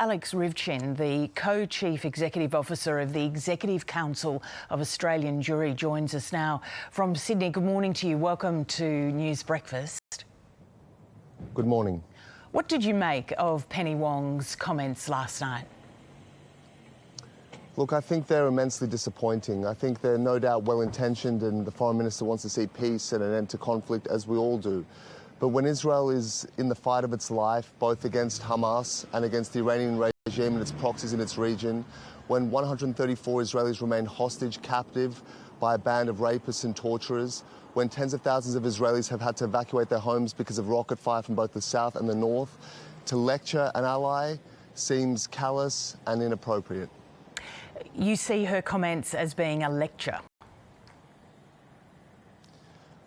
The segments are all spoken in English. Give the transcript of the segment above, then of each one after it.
Alex Ryvchin, the co-chief executive officer of the Executive Council of Australian Jewry, joins us now from Sydney. Good morning to you. Welcome to News Breakfast. Good morning. What did you make of Penny Wong's comments last night? Look, I think they're immensely disappointing. I think they're no doubt well-intentioned, and the Foreign Minister wants to see peace and an end to conflict, as we all do. But when Israel is in the fight of its life, both against Hamas and against the Iranian regime and its proxies in its region, when 134 Israelis remain hostage, captive by a band of rapists and torturers, when tens of thousands of Israelis have had to evacuate their homes because of rocket fire from both the south and the north, to lecture an ally seems callous and inappropriate. You see her comments as being a lecture?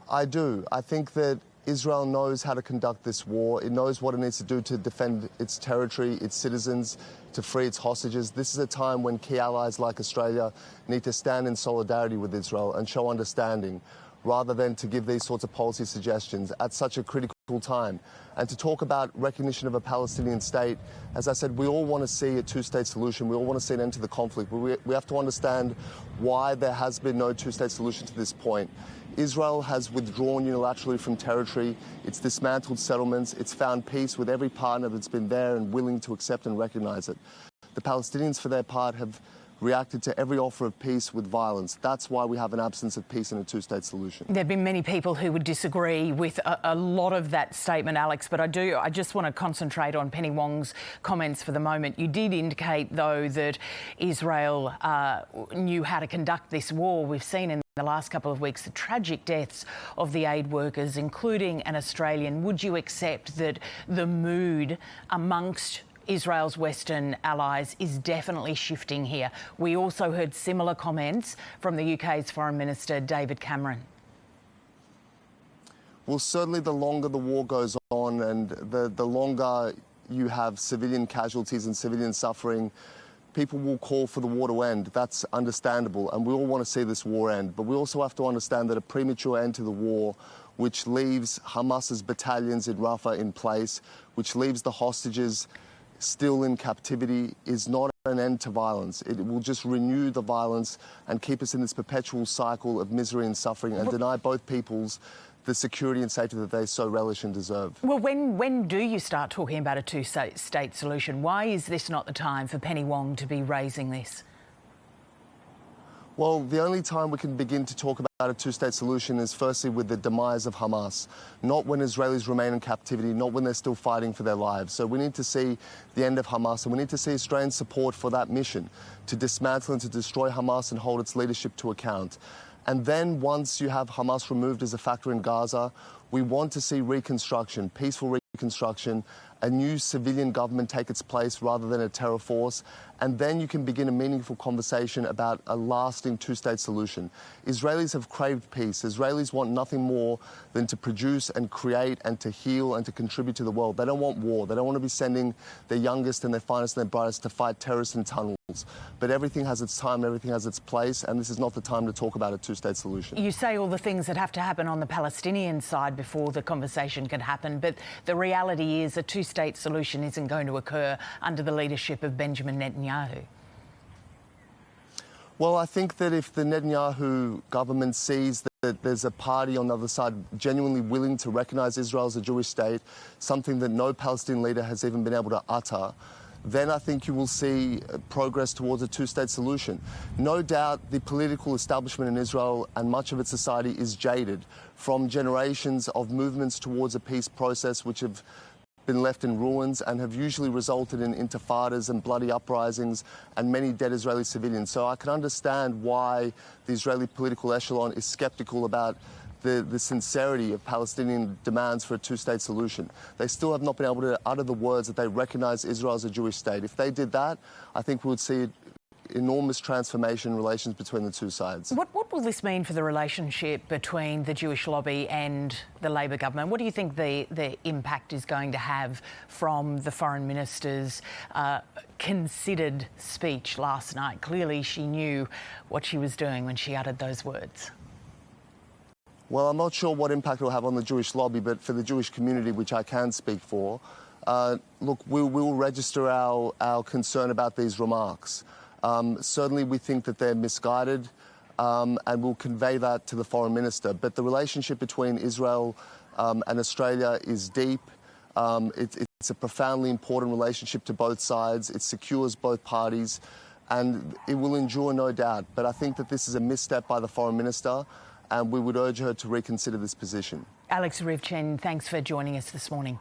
I do. I think that Israel knows how to conduct this war. It knows what it needs to do to defend its territory, its citizens, to free its hostages. This is a time when key allies like Australia need to stand in solidarity with Israel and show understanding, rather than to give these sorts of policy suggestions at such a critical time. And to talk about recognition of a Palestinian state, as I said, we all want to see a two-state solution. We all want to see an end to the conflict. But we have to understand why there has been no two-state solution to this point. Israel has withdrawn unilaterally from territory. It's dismantled settlements. It's found peace with every partner that's been there and willing to accept and recognize it. The Palestinians, for their part, have reacted to every offer of peace with violence. That's why we have an absence of peace and a two-state solution. There have been many people who would disagree with a lot of that statement, Alex, but I just want to concentrate on Penny Wong's comments for the moment. You did indicate, though, that Israel knew how to conduct this war. We've seen in the last couple of weeks the tragic deaths of the aid workers, including an Australian. Would you accept that the mood amongst Israel's Western allies is definitely shifting here? We also heard similar comments from the UK's Foreign Minister, David Cameron. Well, certainly the longer the war goes on and the longer you have civilian casualties and civilian suffering, people will call for the war to end. That's understandable, and we all want to see this war end. But we also have to understand that a premature end to the war, which leaves Hamas's battalions in Rafah in place, which leaves the hostages still in captivity, is not an end to violence. It will just renew the violence and keep us in this perpetual cycle of misery and suffering and deny both peoples the security and safety that they so relish and deserve. Well, when do you start talking about a two-state solution? Why is this not the time for Penny Wong to be raising this? Well, the only time we can begin to talk about a two-state solution is firstly with the demise of Hamas, not when Israelis remain in captivity, not when they're still fighting for their lives. So we need to see the end of Hamas, and we need to see Australian support for that mission, to dismantle and to destroy Hamas and hold its leadership to account. And then once you have Hamas removed as a factor in Gaza, we want to see reconstruction, peaceful reconstruction, a new civilian government take its place rather than a terror force, and then you can begin a meaningful conversation about a lasting two-state solution. Israelis have craved peace. Israelis want nothing more than to produce and create and to heal and to contribute to the world. They don't want war. They don't want to be sending their youngest and their finest and their brightest to fight terrorists in tunnels. But everything has its time, everything has its place, and this is not the time to talk about a two-state solution. You say all the things that have to happen on the Palestinian side before the conversation can happen, but the reality is a two-state solution isn't going to occur under the leadership of Benjamin Netanyahu. Well, I think that if the Netanyahu government sees that there's a party on the other side genuinely willing to recognise Israel as a Jewish state, something that no Palestinian leader has even been able to utter, then I think you will see progress towards a two-state solution. No doubt the political establishment in Israel and much of its society is jaded from generations of movements towards a peace process which have been left in ruins and have usually resulted in intifadas and bloody uprisings and many dead Israeli civilians. So I can understand why the Israeli political echelon is skeptical about the sincerity of Palestinian demands for a two-state solution. They still have not been able to utter the words that they recognise Israel as a Jewish state. If they did that, I think we would see enormous transformation in relations between the two sides. What will this mean for the relationship between the Jewish lobby and the Labor government? What do you think the impact is going to have from the Foreign Minister's considered speech last night? Clearly she knew what she was doing when she uttered those words. Well, I'm not sure what impact it will have on the Jewish lobby, but for the Jewish community, which I can speak for, look, we will register our concern about these remarks. Certainly we think that they're misguided, and we'll convey that to the Foreign Minister. But the relationship between Israel and Australia is deep. It's a profoundly important relationship to both sides. It secures both parties, and it will endure, no doubt. But I think that this is a misstep by the Foreign Minister, and we would urge her to reconsider this position. Alex Ryvchin, thanks for joining us this morning.